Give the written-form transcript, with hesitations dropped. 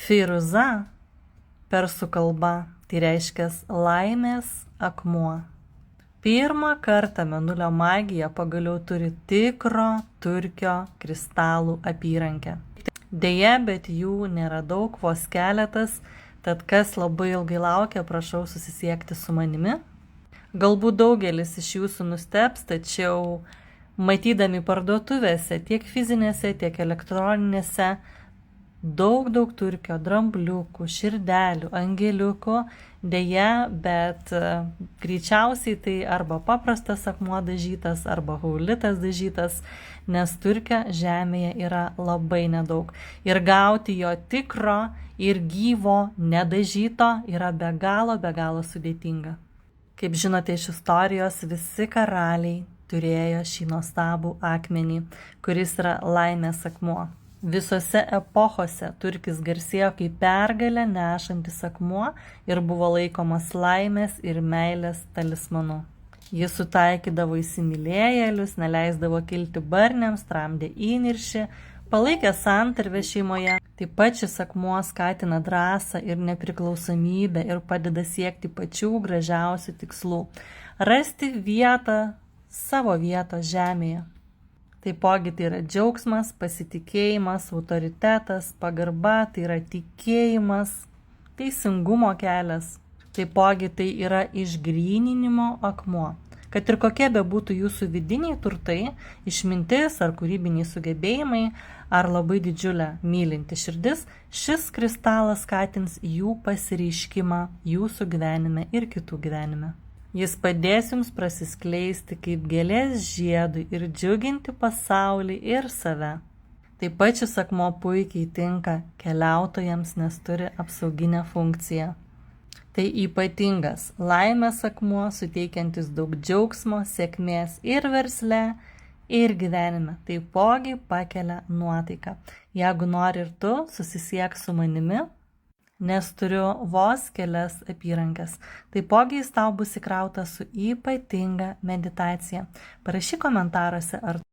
Firuza persų kalba tai reiškia laimės akmuo. Pirmą kartą mėnulio magija pagaliau turi tikro turkio kristalų apyrankę. Deja, bet jų nėra daug, vos keletas, tad kas labai ilgai laukia, prašau susisiekti su manimi. Galbūt daugelis iš jūsų nustebs, tačiau matydami parduotuvėse, tiek fizinėse, tiek elektroninėse, daug turkio drambliukų, širdelių, angeliukų, deja, bet greičiausiai tai arba paprastas akmuo dažytas, arba haulitas dažytas, nes turkio žemėje yra labai nedaug. Ir gauti jo tikro ir gyvo, nedažyto yra be galo sudėtinga. Kaip žinote iš istorijos, visi karaliai turėjo šį nuostabų akmenį, kuris yra laimės akmuo. Visose epochose turkis garsėjo kaip pergalę nešantis akmuo ir buvo laikomas laimės ir meilės talismanu. Jis sutaikydavo įsimylėjėlius, neleisdavo kilti barniams, tramdė įniršį, palaikė santarvę šeimoje. Taip pat šis akmuo skatina drąsą ir nepriklausomybę ir padeda siekti pačių gražiausių tikslų – rasti savo vietą žemėje. Taipogi tai yra džiaugsmas, pasitikėjimas, autoritetas, pagarba, tai yra tikėjimas, teisingumo kelias. Taipogi tai yra išgryninimo akmuo. Kad ir kokie bebūtų jūsų vidiniai turtai, išmintis ar kūrybiniai sugebėjimai, ar labai didžiulė mylinti širdis, šis kristalas skatins jų pasireiškimą jūsų gyvenime ir kitų gyvenime. Jis padės jums prasiskleisti kaip gėlės žiedui ir džiuginti pasaulį ir save. Taip pat šis akmuo puikiai tinka keliautojams, nes turi apsauginę funkciją. Tai ypatingas laimės akmuo, suteikiantis daug džiaugsmo, sėkmės ir versle, ir gyvenime. Taipogi pakelia nuotaiką. Jeigu nori ir tu, susisiek su manimi, nes turiu vos kelias apyrankes. Taipogi jis tau bus įkrautas su ypatinga meditacija. Parašyk komentaruose, ar